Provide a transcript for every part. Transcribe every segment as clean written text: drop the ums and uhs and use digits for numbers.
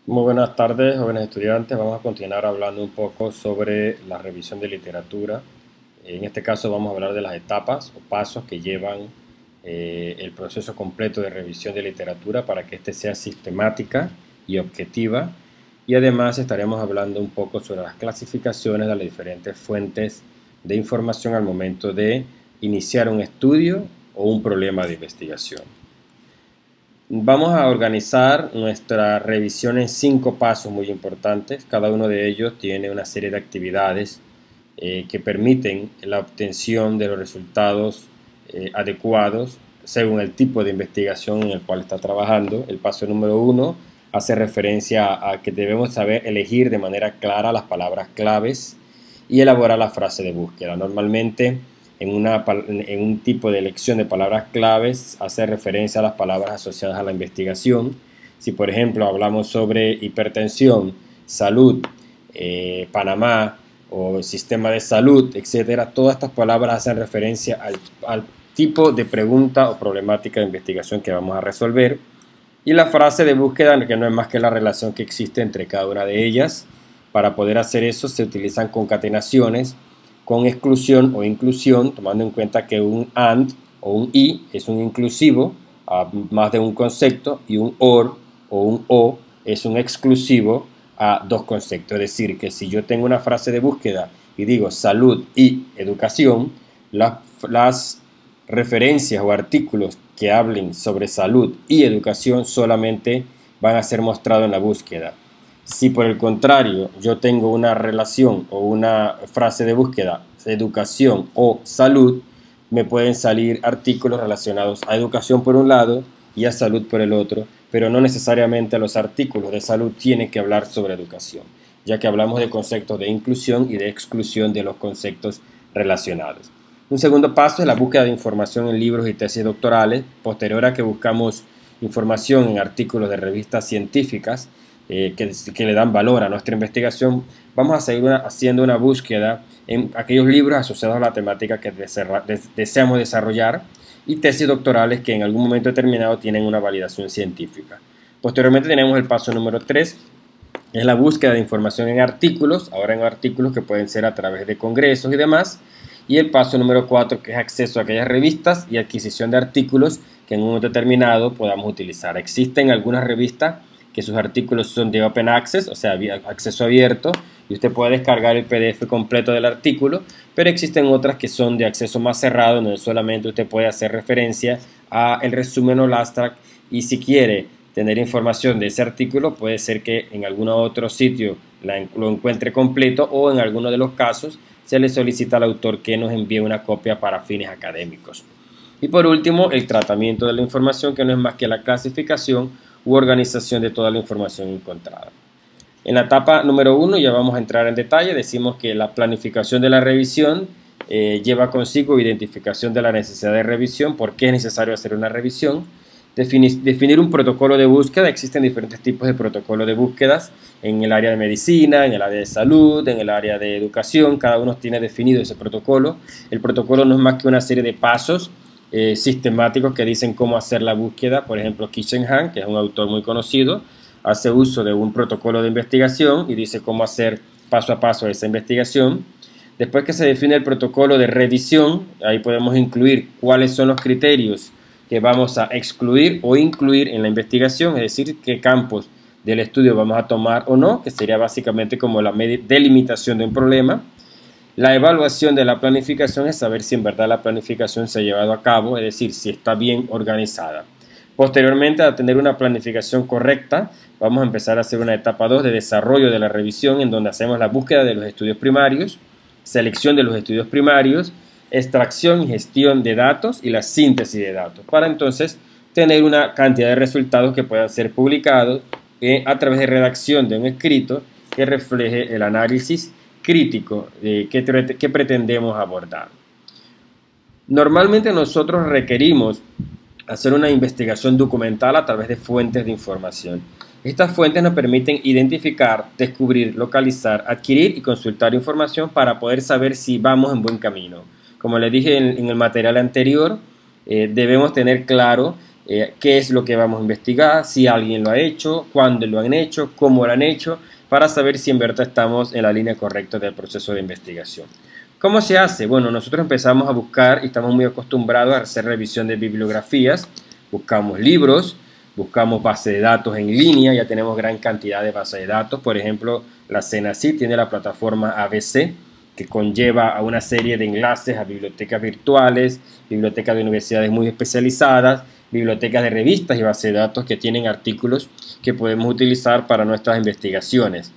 Muy buenas tardes, jóvenes estudiantes. Vamos a continuar hablando un poco sobre la revisión de literatura. En este caso vamos a hablar de las etapas o pasos que llevan el proceso completo de revisión de literatura para que éste sea sistemática y objetiva. Y además estaremos hablando un poco sobre las clasificaciones de las diferentes fuentes de información al momento de iniciar un estudio o un problema de investigación. Vamos a organizar nuestra revisión en 5 pasos muy importantes. Cada uno de ellos tiene una serie de actividades que permiten la obtención de los resultados adecuados según el tipo de investigación en el cual está trabajando. El paso número 1 hace referencia a que debemos saber elegir de manera clara las palabras claves y elaborar la frase de búsqueda. Normalmente en un tipo de elección de palabras claves hace referencia a las palabras asociadas a la investigación. Si por ejemplo hablamos sobre hipertensión, salud, Panamá o sistema de salud, etcétera, todas estas palabras hacen referencia al tipo de pregunta o problemática de investigación que vamos a resolver. Y la frase de búsqueda, que no es más que la relación que existe entre cada una de ellas. Para poder hacer eso se utilizan concatenaciones con exclusión o inclusión, tomando en cuenta que un AND o un y es un inclusivo a más de un concepto y un OR o un O es un exclusivo a dos conceptos. Es decir, que si yo tengo una frase de búsqueda y digo salud y educación, las referencias o artículos que hablen sobre salud y educación solamente van a ser mostrados en la búsqueda. Si por el contrario yo tengo una relación o una frase de búsqueda, educación o salud, me pueden salir artículos relacionados a educación por un lado y a salud por el otro, pero no necesariamente los artículos de salud tienen que hablar sobre educación, ya que hablamos de conceptos de inclusión y de exclusión de los conceptos relacionados. Un segundo paso es la búsqueda de información en libros y tesis doctorales. Posterior a que buscamos información en artículos de revistas científicas, que le dan valor a nuestra investigación, vamos a seguir haciendo una búsqueda en aquellos libros asociados a la temática que deseamos desarrollar y tesis doctorales que en algún momento determinado tienen una validación científica. Posteriormente tenemos el paso número 3, es la búsqueda de información en artículos, ahora en artículos que pueden ser a través de congresos y demás. Y el paso número 4, que es acceso a aquellas revistas y adquisición de artículos que en un momento determinado podamos utilizar. Existen algunas revistas que sus artículos son de open access, o sea, acceso abierto, y usted puede descargar el PDF completo del artículo, pero existen otras que son de acceso más cerrado, donde solamente usted puede hacer referencia a el resumen o el abstract, y si quiere tener información de ese artículo, puede ser que en algún otro sitio lo encuentre completo, o en alguno de los casos se le solicita al autor que nos envíe una copia para fines académicos. Y por último, el tratamiento de la información, que no es más que la clasificación u organización de toda la información encontrada. En la etapa número 1 ya vamos a entrar en detalle. Decimos que la planificación de la revisión lleva consigo identificación de la necesidad de revisión, por qué es necesario hacer una revisión, definir un protocolo de búsqueda. Existen diferentes tipos de protocolos de búsquedas en el área de medicina, en el área de salud, en el área de educación. Cada uno tiene definido ese protocolo. El protocolo no es más que una serie de pasos sistemáticos que dicen cómo hacer la búsqueda. Por ejemplo, Kishenhan, que es un autor muy conocido, hace uso de un protocolo de investigación y dice cómo hacer paso a paso esa investigación. Después que se define el protocolo de revisión, ahí podemos incluir cuáles son los criterios que vamos a excluir o incluir en la investigación, es decir, qué campos del estudio vamos a tomar o no, que sería básicamente como la delimitación de un problema. La evaluación de la planificación es saber si en verdad la planificación se ha llevado a cabo, es decir, si está bien organizada. Posteriormente, a tener una planificación correcta, vamos a empezar a hacer una etapa 2 de desarrollo de la revisión, en donde hacemos la búsqueda de los estudios primarios, selección de los estudios primarios, extracción y gestión de datos y la síntesis de datos, para entonces tener una cantidad de resultados que puedan ser publicados a través de redacción de un escrito que refleje el análisis crítico que pretendemos abordar. Normalmente nosotros requerimos hacer una investigación documental a través de fuentes de información. Estas fuentes nos permiten identificar, descubrir, localizar, adquirir y consultar información para poder saber si vamos en buen camino. Como les dije en el material anterior, debemos tener claro qué es lo que vamos a investigar, si alguien lo ha hecho, cuándo lo han hecho, cómo lo han hecho, para saber si en verdad estamos en la línea correcta del proceso de investigación. ¿Cómo se hace? Bueno, nosotros empezamos a buscar y estamos muy acostumbrados a hacer revisión de bibliografías, buscamos libros, buscamos bases de datos en línea, ya tenemos gran cantidad de bases de datos, por ejemplo, la CENACYT tiene la plataforma ABC, que conlleva a una serie de enlaces a bibliotecas virtuales, bibliotecas de universidades muy especializadas, bibliotecas de revistas y bases de datos que tienen artículos que podemos utilizar para nuestras investigaciones.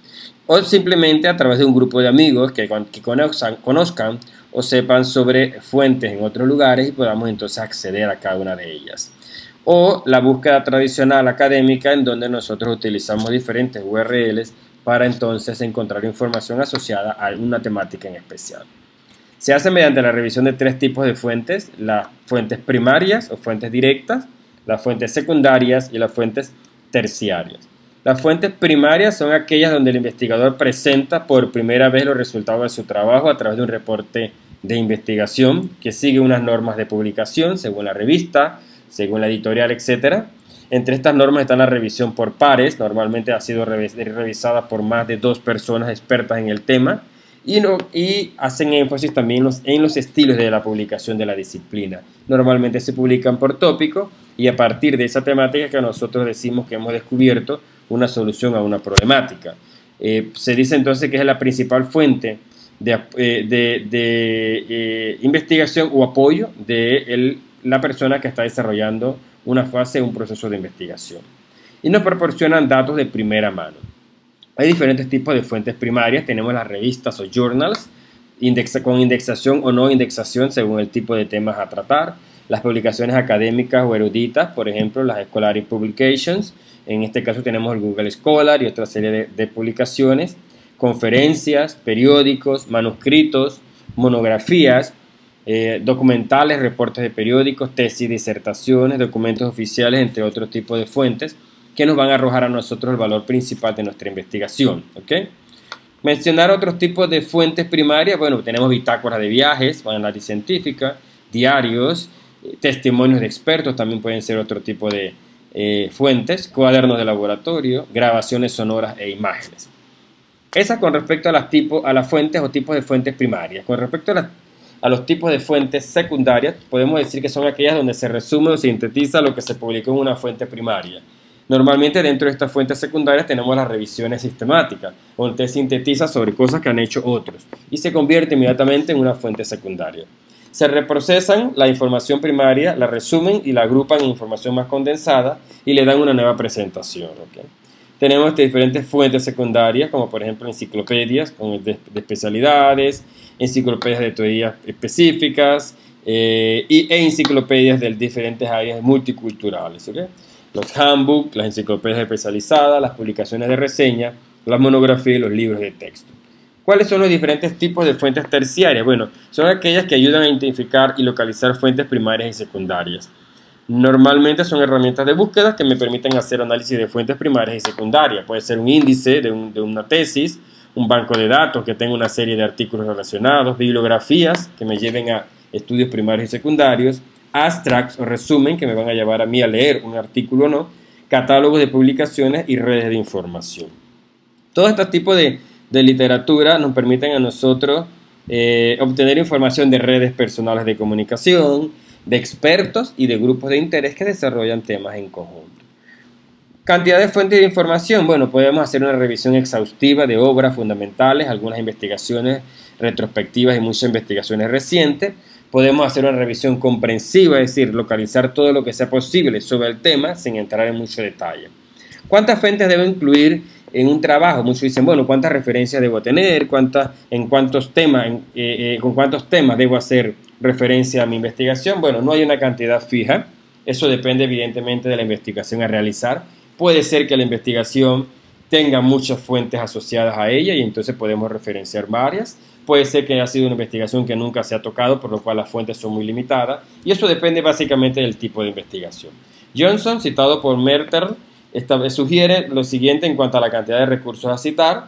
O simplemente a través de un grupo de amigos que conozcan o sepan sobre fuentes en otros lugares y podamos entonces acceder a cada una de ellas. O la búsqueda tradicional académica, en donde nosotros utilizamos diferentes URLs para entonces encontrar información asociada a una temática en especial. Se hace mediante la revisión de tres tipos de fuentes: las fuentes primarias o fuentes directas, las fuentes secundarias y las fuentes terciarias. Las fuentes primarias son aquellas donde el investigador presenta por primera vez los resultados de su trabajo a través de un reporte de investigación que sigue unas normas de publicación según la revista, según la editorial, etc. Entre estas normas está la revisión por pares, normalmente ha sido revisada por más de 2 personas expertas en el tema, y hacen énfasis también en los estilos de la publicación de la disciplina. Normalmente se publican por tópico y a partir de esa temática que nosotros decimos que hemos descubierto una solución a una problemática. Se dice entonces que es la principal fuente de investigación o apoyo de la persona que está desarrollando una fase o un proceso de investigación. Y nos proporcionan datos de primera mano. Hay diferentes tipos de fuentes primarias. Tenemos las revistas o journals, con indexación o no indexación según el tipo de temas a tratar. Las publicaciones académicas o eruditas, por ejemplo, las Scholarly Publications. En este caso tenemos el Google Scholar y otra serie de publicaciones. Conferencias, periódicos, manuscritos, monografías, documentales, reportes de periódicos, tesis, disertaciones, documentos oficiales, entre otros tipos de fuentes que nos van a arrojar a nosotros el valor principal de nuestra investigación. ¿Okay? Mencionar otros tipos de fuentes primarias: bueno, tenemos bitácoras de viajes, análisis científica, diarios, testimonios de expertos, también pueden ser otro tipo de fuentes, cuadernos de laboratorio, grabaciones sonoras e imágenes. Esa con respecto a las fuentes o tipos de fuentes primarias. Con respecto a los tipos de fuentes secundarias, podemos decir que son aquellas donde se resume o sintetiza lo que se publicó en una fuente primaria. Normalmente dentro de estas fuentes secundarias tenemos las revisiones sistemáticas, donde se sintetiza sobre cosas que han hecho otros y se convierte inmediatamente en una fuente secundaria. Se reprocesan la información primaria, la resumen y la agrupan en información más condensada y le dan una nueva presentación. ¿Okay? Tenemos diferentes fuentes secundarias, como por ejemplo enciclopedias de especialidades, enciclopedias de teorías específicas e enciclopedias de diferentes áreas multiculturales. ¿Okay? Los handbooks, las enciclopedias especializadas, las publicaciones de reseña, las monografías y los libros de texto. ¿Cuáles son los diferentes tipos de fuentes terciarias? Bueno, son aquellas que ayudan a identificar y localizar fuentes primarias y secundarias. Normalmente son herramientas de búsqueda que me permiten hacer análisis de fuentes primarias y secundarias. Puede ser un índice de una tesis, un banco de datos que tenga una serie de artículos relacionados, bibliografías que me lleven a estudios primarios y secundarios, abstracts o resumen que me van a llevar a mí a leer un artículo o no, catálogos de publicaciones y redes de información. Todo este tipo de literatura nos permiten a nosotros obtener información de redes personales de comunicación, de expertos y de grupos de interés que desarrollan temas en conjunto. Cantidad de fuentes de información. Bueno, podemos hacer una revisión exhaustiva de obras fundamentales, algunas investigaciones retrospectivas y muchas investigaciones recientes. Podemos hacer una revisión comprensiva, es decir, localizar todo lo que sea posible sobre el tema sin entrar en mucho detalle. ¿Cuántas fuentes debo incluir en un trabajo? Muchos dicen, bueno, ¿cuántas referencias debo tener? ¿Con cuántos temas debo hacer referencia a mi investigación? Bueno, no hay una cantidad fija. Eso depende evidentemente de la investigación a realizar. Puede ser que la investigación tenga muchas fuentes asociadas a ella y entonces podemos referenciar varias. Puede ser que haya sido una investigación que nunca se ha tocado, por lo cual las fuentes son muy limitadas. Y eso depende básicamente del tipo de investigación. Johnson, citado por Merter, sugiere lo siguiente en cuanto a la cantidad de recursos a citar.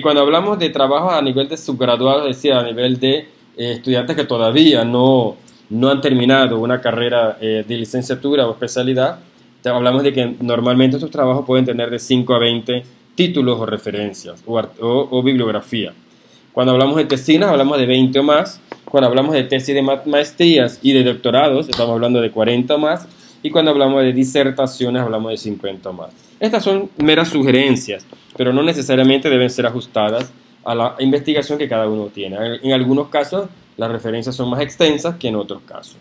Cuando hablamos de trabajos a nivel de subgraduados, es decir, a nivel de estudiantes que todavía no no han terminado una carrera de licenciatura o especialidad, hablamos de que normalmente estos trabajos pueden tener de 5 a 20 títulos o referencias o bibliografía. Cuando hablamos de tesinas hablamos de 20 o más. Cuando hablamos de tesis de maestrías y de doctorados estamos hablando de 40 o más. Y cuando hablamos de disertaciones hablamos de 50 o más. Estas son meras sugerencias, pero no necesariamente deben ser ajustadas a la investigación que cada uno tiene. En algunos casos las referencias son más extensas que en otros casos.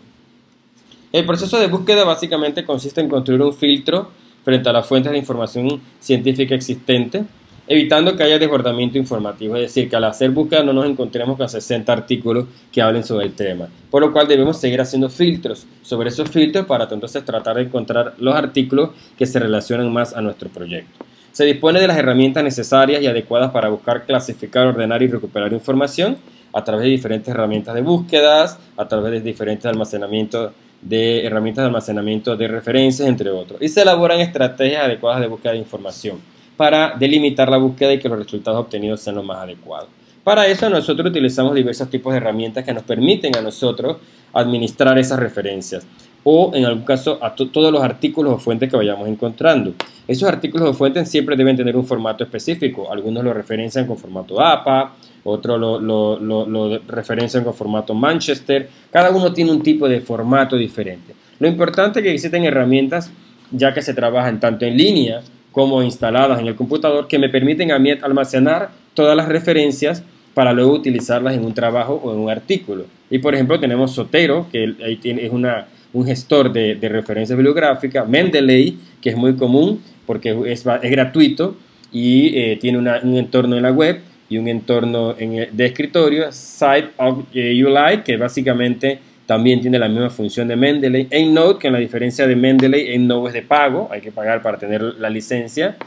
El proceso de búsqueda básicamente consiste en construir un filtro frente a las fuentes de información científica existente, evitando que haya desbordamiento informativo, es decir, que al hacer búsqueda no nos encontremos con 60 artículos que hablen sobre el tema, por lo cual debemos seguir haciendo filtros sobre esos filtros para entonces tratar de encontrar los artículos que se relacionan más a nuestro proyecto. Se dispone de las herramientas necesarias y adecuadas para buscar, clasificar, ordenar y recuperar información a través de diferentes herramientas de búsquedas, a través de diferentes herramientas de almacenamiento de referencias, entre otros. Y se elaboran estrategias adecuadas de búsqueda de información para delimitar la búsqueda y que los resultados obtenidos sean los más adecuados. Para eso nosotros utilizamos diversos tipos de herramientas que nos permiten a nosotros administrar esas referencias o en algún caso a todos los artículos o fuentes que vayamos encontrando. Esos artículos o fuentes siempre deben tener un formato específico. Algunos lo referencian con formato APA, otros lo referencian con formato Manchester. Cada uno tiene un tipo de formato diferente. Lo importante es que existen herramientas, ya que se trabajan tanto en línea como instaladas en el computador, que me permiten a mí almacenar todas las referencias para luego utilizarlas en un trabajo o en un artículo. Y por ejemplo tenemos Zotero, que ahí es un gestor de referencias bibliográficas, Mendeley, que es muy común porque es gratuito y tiene un entorno en la web y un entorno de escritorio, SiteULI, que básicamente también tiene la misma función de Mendeley. EndNote, que en la diferencia de Mendeley, EndNote es de pago, hay que pagar para tener la licencia.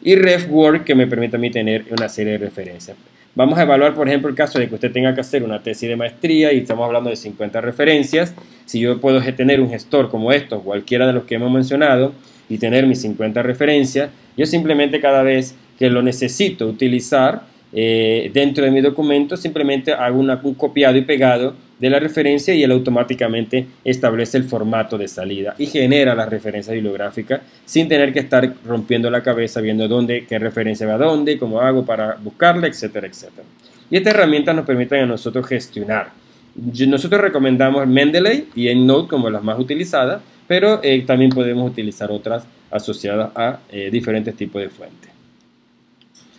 Y RefWorks, que me permite a mí tener una serie de referencias. Vamos a evaluar, por ejemplo, el caso de que usted tenga que hacer una tesis de maestría y estamos hablando de 50 referencias. Si yo puedo tener un gestor como estos, cualquiera de los que hemos mencionado, y tener mis 50 referencias, yo simplemente cada vez que lo necesito utilizar dentro de mi documento, simplemente hago un copiado y pegado de la referencia y él automáticamente establece el formato de salida y genera las referencias bibliográficas sin tener que estar rompiendo la cabeza viendo qué referencia va a dónde, cómo hago para buscarla, etcétera, etcétera. Y estas herramientas nos permiten a nosotros gestionar. Nosotros recomendamos Mendeley y EndNote como las más utilizadas, pero también podemos utilizar otras asociadas a diferentes tipos de fuentes.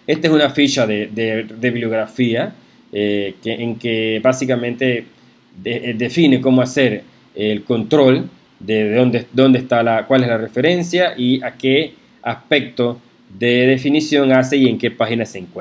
Esta es una ficha de bibliografía en que básicamente define cómo hacer el control de dónde está cuál es la referencia y a qué aspecto de definición hace y en qué página se encuentra.